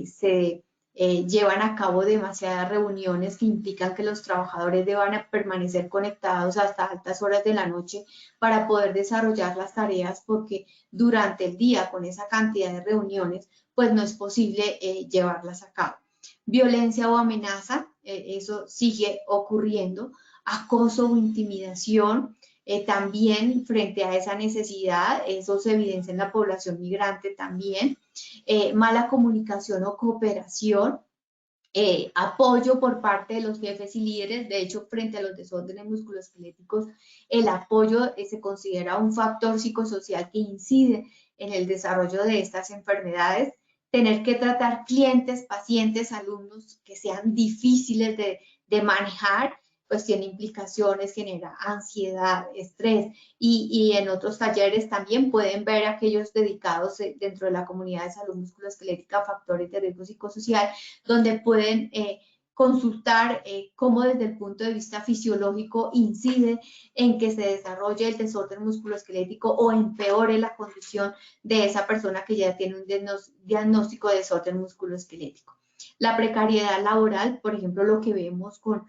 se llevan a cabo demasiadas reuniones que implican que los trabajadores deban permanecer conectados hasta altas horas de la noche para poder desarrollar las tareas, porque durante el día, con esa cantidad de reuniones, pues no es posible llevarlas a cabo. Violencia o amenaza, eso sigue ocurriendo. Acoso o intimidación, también frente a esa necesidad, eso se evidencia en la población migrante también. Mala comunicación o cooperación, apoyo por parte de los jefes y líderes. De hecho, frente a los desórdenes musculoesqueléticos, el apoyo se considera un factor psicosocial que incide en el desarrollo de estas enfermedades. Tener que tratar clientes, pacientes, alumnos que sean difíciles de manejar, pues tiene implicaciones, genera ansiedad, estrés, y en otros talleres también pueden ver aquellos dedicados dentro de la comunidad de salud musculoesquelética, factores de riesgo psicosocial, donde pueden consultar cómo desde el punto de vista fisiológico incide en que se desarrolle el desorden musculoesquelético o empeore la condición de esa persona que ya tiene un diagnóstico de desorden musculoesquelético. La precariedad laboral, por ejemplo, lo que vemos con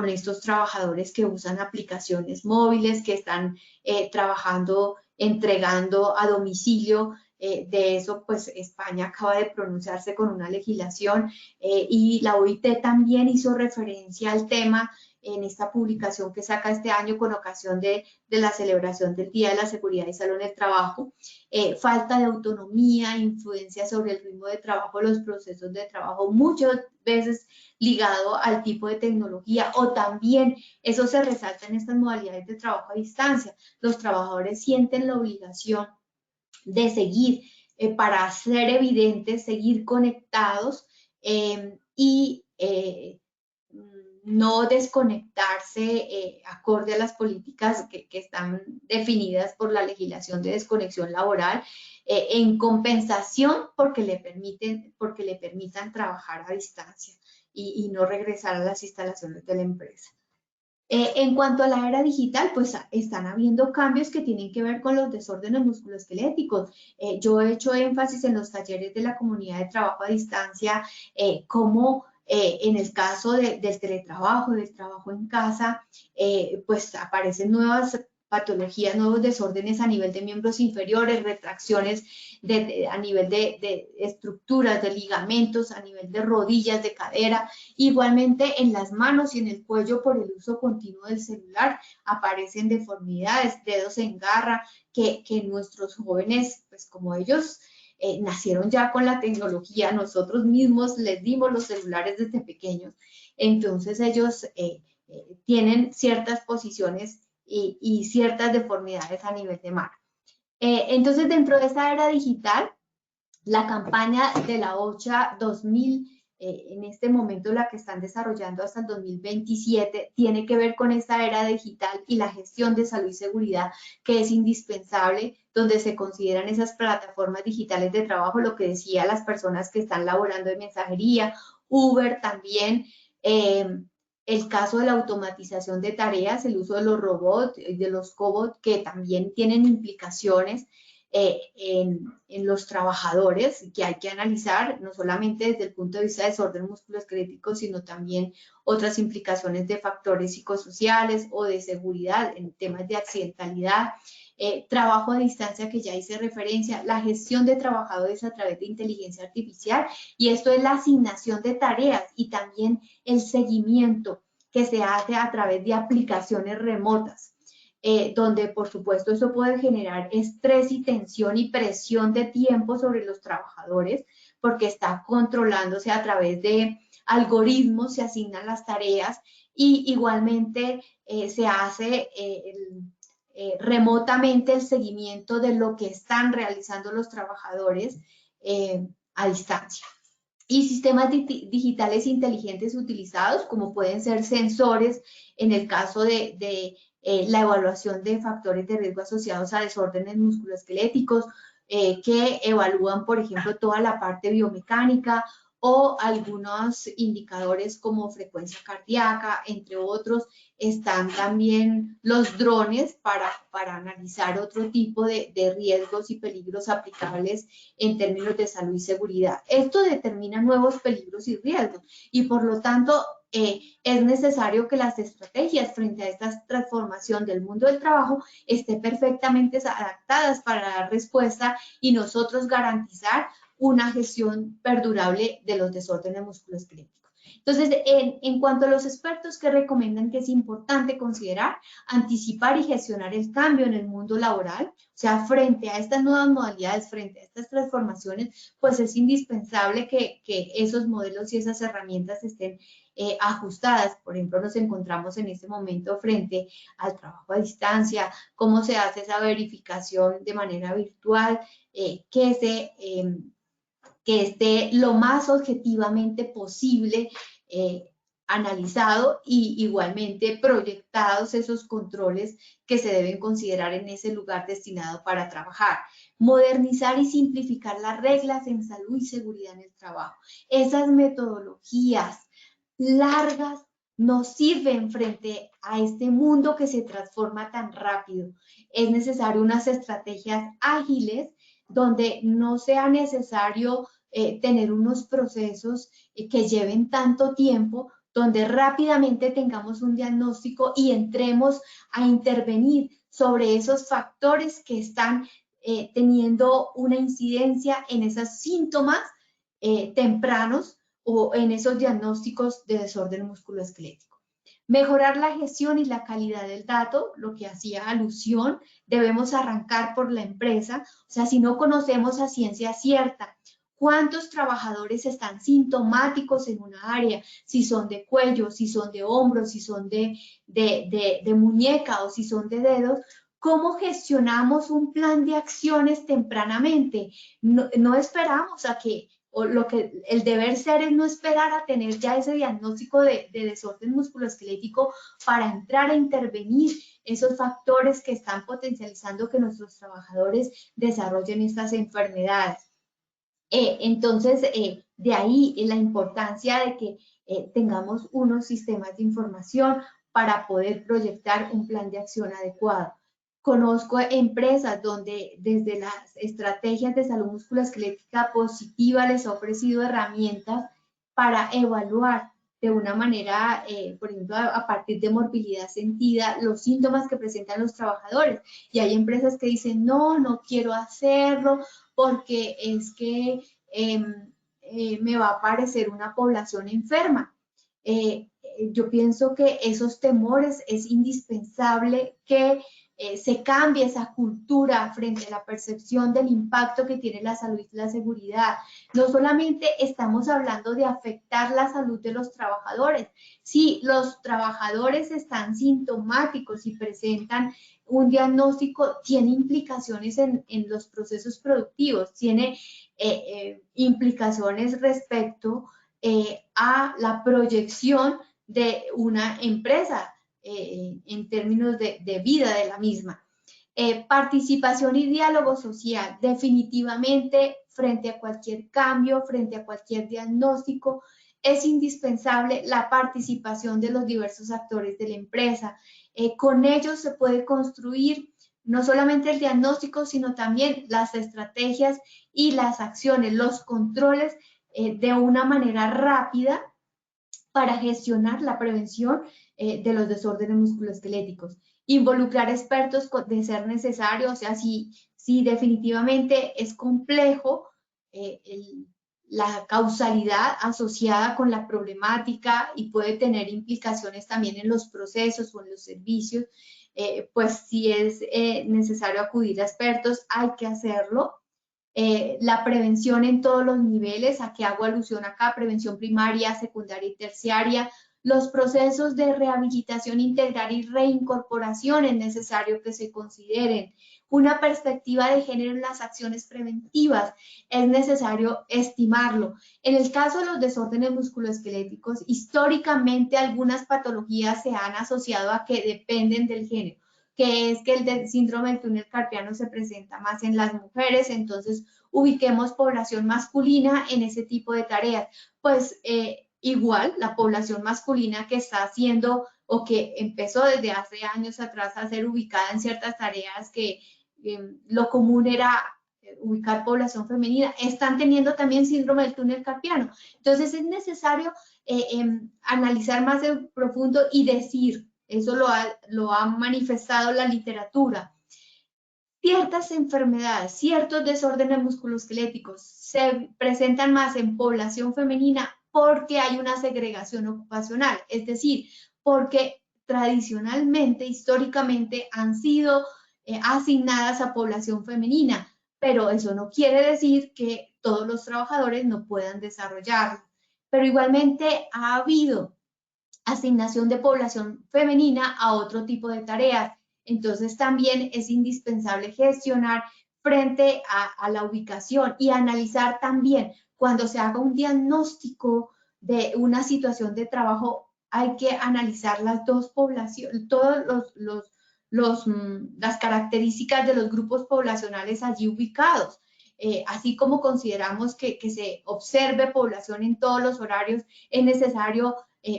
estos trabajadores que usan aplicaciones móviles, que están trabajando, entregando a domicilio. De eso, pues España acaba de pronunciarse con una legislación, y la OIT también hizo referencia al tema en esta publicación que saca este año con ocasión de la celebración del Día de la Seguridad y Salud en el Trabajo. Falta de autonomía, influencia sobre el ritmo de trabajo, los procesos de trabajo, muchas veces ligado al tipo de tecnología, o también eso se resalta en estas modalidades de trabajo a distancia. Los trabajadores sienten la obligación de seguir, para ser evidentes, seguir conectados, y no desconectarse acorde a las políticas que están definidas por la legislación de desconexión laboral, en compensación porque le permitan trabajar a distancia y no regresar a las instalaciones de la empresa. En cuanto a la era digital, pues están habiendo cambios que tienen que ver con los desórdenes musculoesqueléticos. Yo he hecho énfasis en los talleres de la comunidad de trabajo a distancia, cómo en el caso del teletrabajo, del trabajo en casa, pues aparecen nuevas patologías, nuevos desórdenes a nivel de miembros inferiores, retracciones a nivel de estructuras, de ligamentos, a nivel de rodillas, de cadera. Igualmente en las manos y en el cuello, por el uso continuo del celular, aparecen deformidades, dedos en garra, que nuestros jóvenes, pues como ellos nacieron ya con la tecnología, nosotros mismos les dimos los celulares desde pequeños, entonces ellos tienen ciertas posiciones y ciertas deformidades a nivel de mano. Entonces, dentro de esta era digital, la campaña de la OCHA 2000, en este momento la que están desarrollando hasta el 2027, tiene que ver con esta era digital y la gestión de salud y seguridad, que es indispensable, donde se consideran esas plataformas digitales de trabajo, lo que decía, las personas que están laborando en mensajería, Uber también, el caso de la automatización de tareas, el uso de los robots, de los cobots, que también tienen implicaciones en los trabajadores, que hay que analizar, no solamente desde el punto de vista de desorden musculoesquelético, sino también otras implicaciones de factores psicosociales o de seguridad en temas de accidentalidad. Trabajo a distancia, que ya hice referencia, la gestión de trabajadores a través de inteligencia artificial, y esto es la asignación de tareas y también el seguimiento que se hace a través de aplicaciones remotas, donde por supuesto eso puede generar estrés y tensión y presión de tiempo sobre los trabajadores, porque está controlándose a través de algoritmos, se asignan las tareas, y igualmente se hace remotamente el seguimiento de lo que están realizando los trabajadores a distancia. Y sistemas digitales inteligentes utilizados, como pueden ser sensores en el caso de la evaluación de factores de riesgo asociados a desórdenes musculoesqueléticos, que evalúan, por ejemplo, toda la parte biomecánica, o algunos indicadores como frecuencia cardíaca, entre otros. Están también los drones para analizar otro tipo de riesgos y peligros aplicables en términos de salud y seguridad. Esto determina nuevos peligros y riesgos y por lo tanto es necesario que las estrategias frente a esta transformación del mundo del trabajo estén perfectamente adaptadas para dar respuesta y nosotros garantizar una gestión perdurable de los desórdenes musculoesqueléticos. Entonces, en cuanto a los expertos que recomiendan que es importante considerar, anticipar y gestionar el cambio en el mundo laboral, o sea, frente a estas nuevas modalidades, frente a estas transformaciones, pues es indispensable que esos modelos y esas herramientas estén ajustadas. Por ejemplo, nos encontramos en este momento frente al trabajo a distancia, cómo se hace esa verificación de manera virtual, que esté lo más objetivamente posible analizado y igualmente proyectados esos controles que se deben considerar en ese lugar destinado para trabajar. Modernizar y simplificar las reglas en salud y seguridad en el trabajo. Esas metodologías largas nos sirven frente a este mundo que se transforma tan rápido. Es necesario unas estrategias ágiles donde no sea necesario tener unos procesos que lleven tanto tiempo, donde rápidamente tengamos un diagnóstico y entremos a intervenir sobre esos factores que están teniendo una incidencia en esos síntomas tempranos o en esos diagnósticos de desorden musculoesquelético. Mejorar la gestión y la calidad del dato, lo que hacía alusión, debemos arrancar por la empresa. O sea, si no conocemos a ciencia cierta cuántos trabajadores están sintomáticos en una área, si son de cuello, si son de hombros, si son de muñeca o si son de dedos, ¿cómo gestionamos un plan de acciones tempranamente? No esperamos a que el deber ser es no esperar a tener ya ese diagnóstico de desorden musculoesquelético para entrar a intervenir esos factores que están potencializando que nuestros trabajadores desarrollen estas enfermedades. Entonces, de ahí la importancia de que tengamos unos sistemas de información para poder proyectar un plan de acción adecuado. Conozco empresas donde desde las estrategias de salud musculoesquelética positiva les ha ofrecido herramientas para evaluar de una manera, por ejemplo, a partir de morbilidad sentida, los síntomas que presentan los trabajadores. Y hay empresas que dicen, no quiero hacerlo porque es que me va a aparecer una población enferma. Yo pienso que esos temores es indispensable que se cambie esa cultura frente a la percepción del impacto que tiene la salud y la seguridad. No solamente estamos hablando de afectar la salud de los trabajadores. Si los trabajadores están sintomáticos y presentan un diagnóstico, tiene implicaciones en los procesos productivos, tiene implicaciones respecto a la proyección de una empresa en términos de vida de la misma. Participación y diálogo social, definitivamente frente a cualquier cambio, frente a cualquier diagnóstico, es indispensable la participación de los diversos actores de la empresa. Con ellos se puede construir no solamente el diagnóstico, sino también las estrategias y las acciones, los controles de una manera rápida para gestionar la prevención de los desórdenes musculoesqueléticos. Involucrar expertos de ser necesario, o sea, si definitivamente es complejo la causalidad asociada con la problemática y puede tener implicaciones también en los procesos o en los servicios, pues si es necesario acudir a expertos, hay que hacerlo. La prevención en todos los niveles, a que hago alusión acá, prevención primaria, secundaria y terciaria, los procesos de rehabilitación integral y reincorporación es necesario que se consideren. Una perspectiva de género en las acciones preventivas es necesario estimarlo. En el caso de los desórdenes musculoesqueléticos, históricamente algunas patologías se han asociado a que dependen del género. que es que el del síndrome del túnel carpiano se presenta más en las mujeres, entonces ubiquemos población masculina en ese tipo de tareas. Pues igual la población masculina que está haciendo o que empezó desde hace años atrás a ser ubicada en ciertas tareas que lo común era ubicar población femenina, están teniendo también síndrome del túnel carpiano. Entonces es necesario analizar más en profundo y decir, eso lo ha manifestado la literatura, ciertas enfermedades, ciertos desórdenes musculoesqueléticos se presentan más en población femenina porque hay una segregación ocupacional, es decir, porque tradicionalmente, históricamente han sido asignadas a población femenina, pero eso no quiere decir que todos los trabajadores no puedan desarrollarlo. Pero igualmente ha habido asignación de población femenina a otro tipo de tareas. Entonces también es indispensable gestionar frente a la ubicación y analizar también cuando se haga un diagnóstico de una situación de trabajo, hay que analizar las dos poblaciones, todas las características de los grupos poblacionales allí ubicados. Así como consideramos que se observe población en todos los horarios, es necesario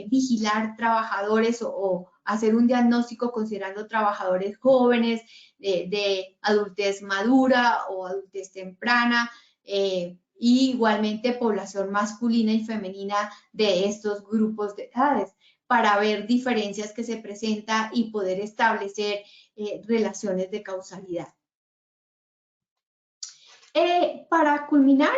vigilar trabajadores o hacer un diagnóstico considerando trabajadores jóvenes, de adultez madura o adultez temprana, y igualmente población masculina y femenina de estos grupos de edades, para ver diferencias que se presentan y poder establecer relaciones de causalidad. Para culminar,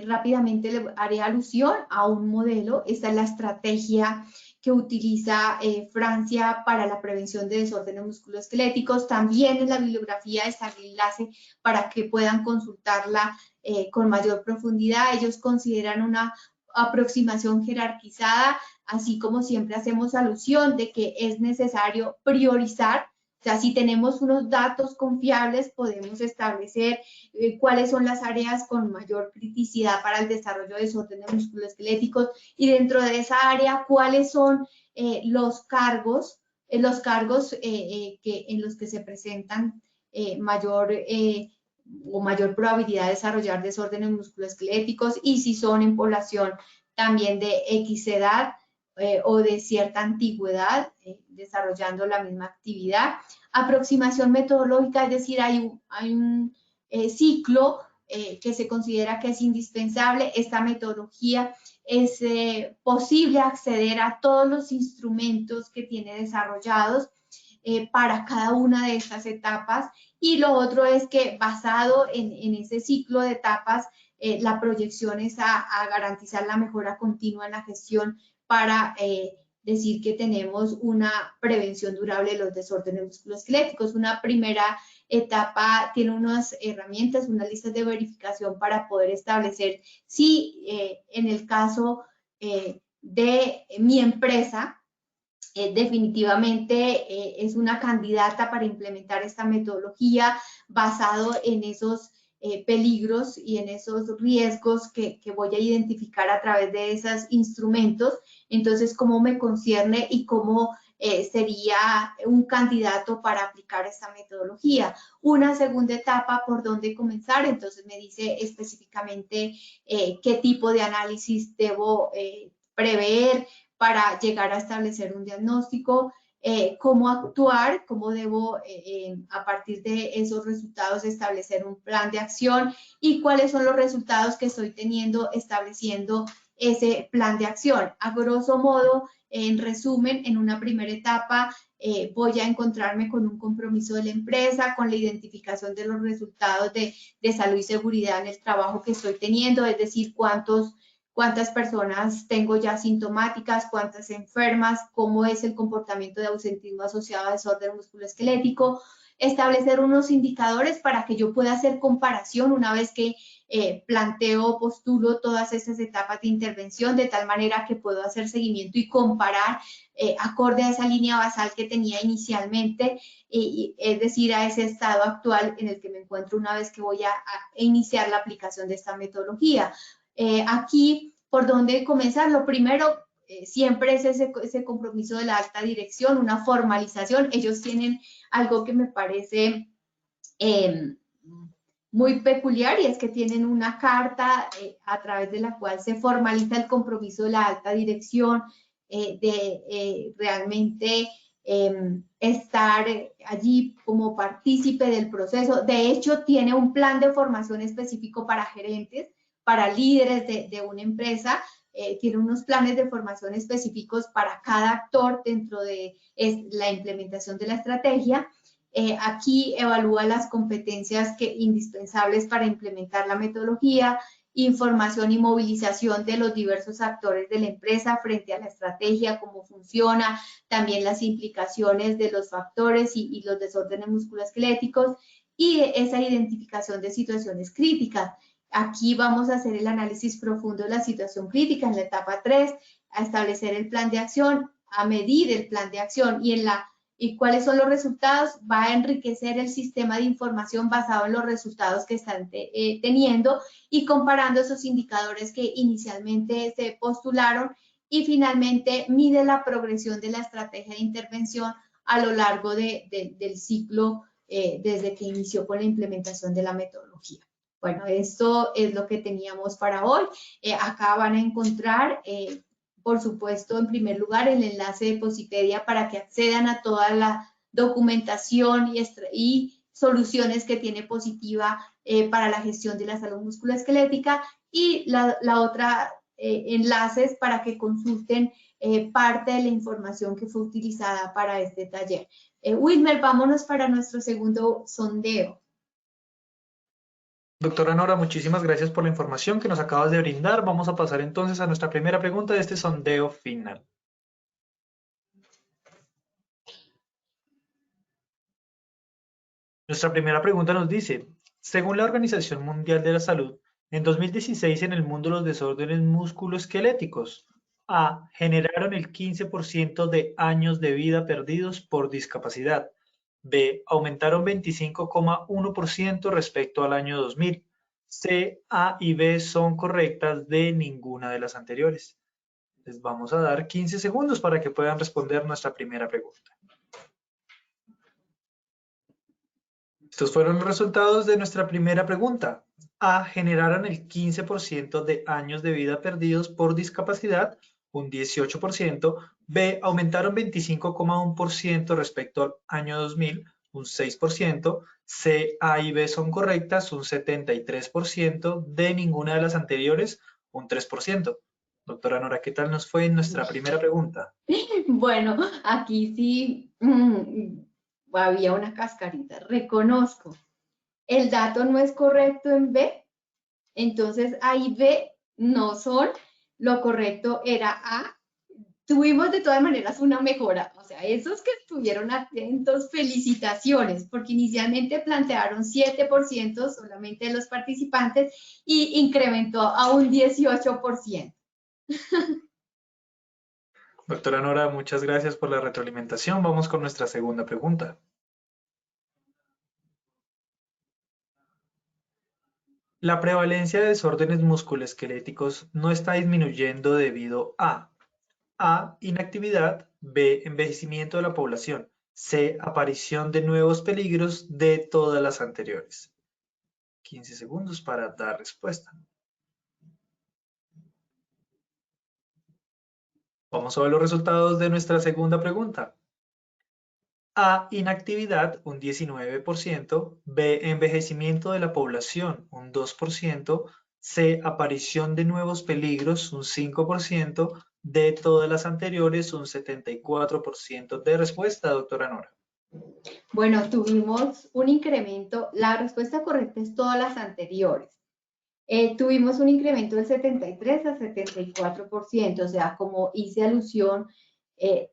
rápidamente le haré alusión a un modelo. Esta es la estrategia que utiliza Francia para la prevención de desórdenes musculoesqueléticos. También en la bibliografía está el enlace para que puedan consultarla con mayor profundidad. Ellos consideran una aproximación jerarquizada, así como siempre hacemos alusión de que es necesario priorizar. O sea, si tenemos unos datos confiables, podemos establecer cuáles son las áreas con mayor criticidad para el desarrollo de desórdenes musculoesqueléticos y dentro de esa área, cuáles son los cargos en los que se presentan mayor probabilidad de desarrollar desórdenes musculoesqueléticos y si son en población también de X edad, o de cierta antigüedad, desarrollando la misma actividad. Aproximación metodológica, es decir, hay un ciclo que se considera que es indispensable. Esta metodología es posible acceder a todos los instrumentos que tiene desarrollados para cada una de estas etapas. Y lo otro es que basado en ese ciclo de etapas, la proyección es a garantizar la mejora continua en la gestión para decir que tenemos una prevención durable de los desórdenes musculoesqueléticos. Una primera etapa tiene unas herramientas, unas listas de verificación para poder establecer si en el caso de mi empresa, definitivamente es una candidata para implementar esta metodología basado en esos peligros y en esos riesgos que voy a identificar a través de esos instrumentos. Entonces, cómo me concierne y cómo sería un candidato para aplicar esta metodología. Una segunda etapa, por dónde comenzar. Entonces, me dice específicamente qué tipo de análisis debo prever para llegar a establecer un diagnóstico. Cómo actuar, cómo debo a partir de esos resultados establecer un plan de acción y cuáles son los resultados que estoy teniendo estableciendo ese plan de acción. A grosso modo, en resumen, en una primera etapa voy a encontrarme con un compromiso de la empresa, con la identificación de los resultados de salud y seguridad en el trabajo que estoy teniendo, es decir, cuántas personas tengo ya sintomáticas, cuántas enfermas, cómo es el comportamiento de ausentismo asociado a desorden musculoesquelético, establecer unos indicadores para que yo pueda hacer comparación una vez que planteo, postulo todas esas etapas de intervención, de tal manera que puedo hacer seguimiento y comparar acorde a esa línea basal que tenía inicialmente, es decir, a ese estado actual en el que me encuentro una vez que voy a iniciar la aplicación de esta metodología. Aquí, ¿por dónde comenzar? Lo primero, siempre es ese compromiso de la alta dirección, una formalización. Ellos tienen algo que me parece muy peculiar, y es que tienen una carta a través de la cual se formaliza el compromiso de la alta dirección de realmente estar allí como partícipe del proceso. De hecho, tiene un plan de formación específico para gerentes, para líderes de una empresa. Tiene unos planes de formación específicos para cada actor dentro de la implementación de la estrategia. Aquí evalúa las competencias indispensables para implementar la metodología, información y movilización de los diversos actores de la empresa frente a la estrategia, cómo funciona, también las implicaciones de los factores y los desórdenes musculoesqueléticos, y esa identificación de situaciones críticas. Aquí vamos a hacer el análisis profundo de la situación crítica en la etapa 3, a establecer el plan de acción, a medir el plan de acción, y cuáles son los resultados. Va a enriquecer el sistema de información basado en los resultados que están teniendo y comparando esos indicadores que inicialmente se postularon, y finalmente mide la progresión de la estrategia de intervención a lo largo del ciclo desde que inició con la implementación de la metodología. Bueno, esto es lo que teníamos para hoy. Acá van a encontrar por supuesto, en primer lugar, el enlace de Posipedia para que accedan a toda la documentación y soluciones que tiene Positiva para la gestión de la salud musculoesquelética, y la otra enlaces para que consulten parte de la información que fue utilizada para este taller. Wilmer, vámonos para nuestro segundo sondeo. Doctora Nora, muchísimas gracias por la información que nos acabas de brindar. Vamos a pasar entonces a nuestra primera pregunta de este sondeo final. Nuestra primera pregunta nos dice, según la Organización Mundial de la Salud, en 2016 en el mundo los desórdenes musculoesqueléticos A. Generaron el 15% de años de vida perdidos por discapacidad. B. Aumentaron 25,1% respecto al año 2000. C, A y B son correctas de ninguna de las anteriores. Les vamos a dar 15 segundos para que puedan responder nuestra primera pregunta. Estos fueron los resultados de nuestra primera pregunta. A. Generaron el 15% de años de vida perdidos por discapacidad, un 18%. B. Aumentaron 25,1% respecto al año 2000, un 6%. C, A y B son correctas, un 73%. De ninguna de las anteriores, un 3%. Doctora Nora, ¿qué tal nos fue en nuestra primera pregunta? Bueno, aquí sí había una cascarita. Reconozco, el dato no es correcto en B, entonces A y B no son. Lo correcto era A. Tuvimos de todas maneras una mejora, o sea, esos que estuvieron atentos, felicitaciones, porque inicialmente plantearon 7% solamente de los participantes y incrementó a un 18%. Doctora Nora, muchas gracias por la retroalimentación. Vamos con nuestra segunda pregunta. La prevalencia de desórdenes musculoesqueléticos no está disminuyendo debido a inactividad, B, envejecimiento de la población, C, aparición de nuevos peligros, de todas las anteriores. 15 segundos para dar respuesta. Vamos a ver los resultados de nuestra segunda pregunta. A, inactividad, un 19%, B, envejecimiento de la población, un 2%, C, aparición de nuevos peligros, un 5%, D, todas las anteriores, un 74% de respuesta, doctora Nora. Bueno, tuvimos un incremento, la respuesta correcta es todas las anteriores. Tuvimos un incremento del 73 a 74%, o sea, como hice alusión, se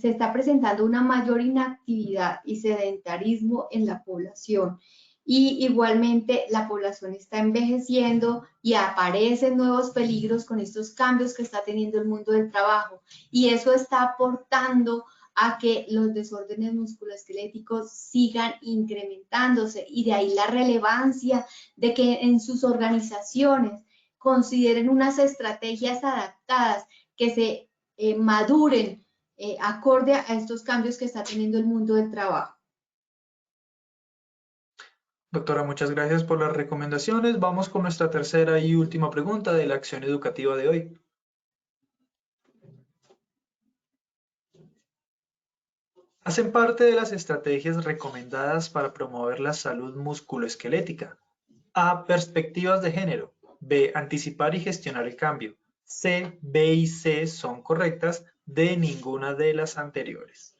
está presentando una mayor inactividad y sedentarismo en la población. Y igualmente la población está envejeciendo y aparecen nuevos peligros con estos cambios que está teniendo el mundo del trabajo. Y eso está aportando a que los desórdenes musculoesqueléticos sigan incrementándose, y de ahí la relevancia de que en sus organizaciones consideren unas estrategias adaptadas que se maduren acorde a estos cambios que está teniendo el mundo del trabajo. Doctora, muchas gracias por las recomendaciones. Vamos con nuestra tercera y última pregunta de la acción educativa de hoy. Hacen parte de las estrategias recomendadas para promover la salud musculoesquelética. A. Perspectivas de género. B. Anticipar y gestionar el cambio. C, B y C son correctas. D, ninguna de las anteriores.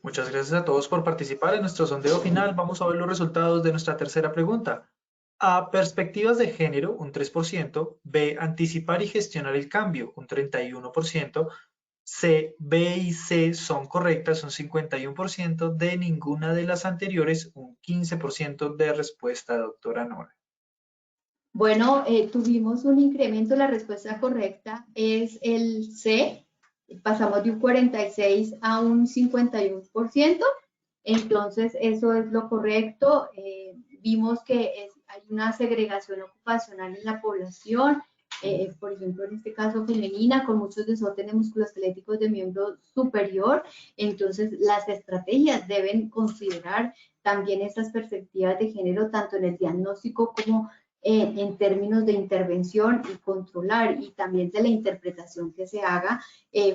Muchas gracias a todos por participar en nuestro sondeo final. Vamos a ver los resultados de nuestra tercera pregunta. A. Perspectivas de género, un 3%. B. Anticipar y gestionar el cambio, un 31%. C, B y C son correctas, un 51%. D, ninguna de las anteriores, un 15% de respuesta, doctora Nora. Bueno, tuvimos un incremento, la respuesta correcta es el C, pasamos de un 46 a un 51%, entonces eso es lo correcto. Vimos que hay una segregación ocupacional en la población, por ejemplo, en este caso femenina, con muchos desórdenes musculoesqueléticos de miembro superior, entonces las estrategias deben considerar también estas perspectivas de género, tanto en el diagnóstico como en términos de intervención y controlar, y también de la interpretación que se haga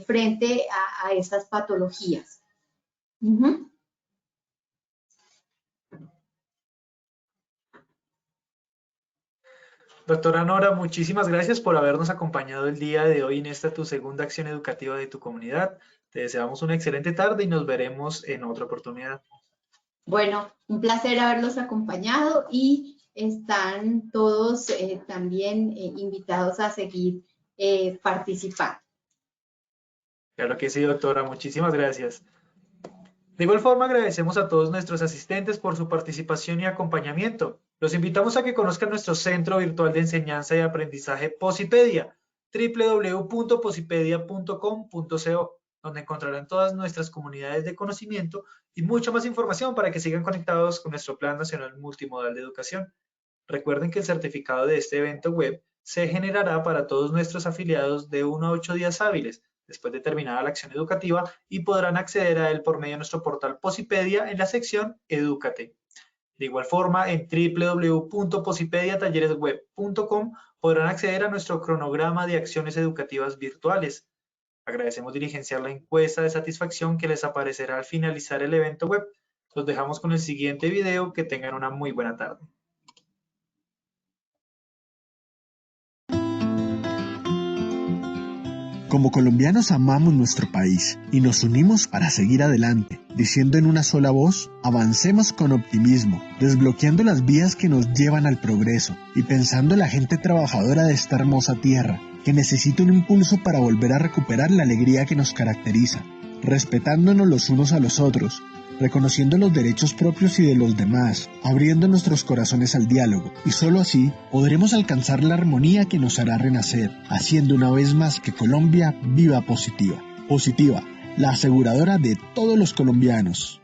frente a esas patologías. Doctora Nora, muchísimas gracias por habernos acompañado el día de hoy en esta tu segunda acción educativa de tu comunidad. Te deseamos una excelente tarde y nos veremos en otra oportunidad. Bueno, un placer haberlos acompañado y están todos también invitados a seguir participando. Claro que sí, doctora. Muchísimas gracias. De igual forma, agradecemos a todos nuestros asistentes por su participación y acompañamiento. Los invitamos a que conozcan nuestro Centro Virtual de Enseñanza y Aprendizaje Posipedia, www.posipedia.com.co, donde encontrarán todas nuestras comunidades de conocimiento y mucha más información para que sigan conectados con nuestro Plan Nacional Multimodal de Educación. Recuerden que el certificado de este evento web se generará para todos nuestros afiliados de 1 a 8 días hábiles después de terminada la acción educativa y podrán acceder a él por medio de nuestro portal Posipedia en la sección Edúcate. De igual forma, en www.posipediatalleresweb.com podrán acceder a nuestro cronograma de acciones educativas virtuales. Agradecemos diligenciar la encuesta de satisfacción que les aparecerá al finalizar el evento web. Los dejamos con el siguiente video. Que tengan una muy buena tarde. Como colombianos amamos nuestro país y nos unimos para seguir adelante, diciendo en una sola voz, avancemos con optimismo, desbloqueando las vías que nos llevan al progreso y pensando en la gente trabajadora de esta hermosa tierra, que necesita un impulso para volver a recuperar la alegría que nos caracteriza, respetándonos los unos a los otros, reconociendo los derechos propios y de los demás, abriendo nuestros corazones al diálogo, y solo así podremos alcanzar la armonía que nos hará renacer, haciendo una vez más que Colombia viva positiva. Positiva, la aseguradora de todos los colombianos.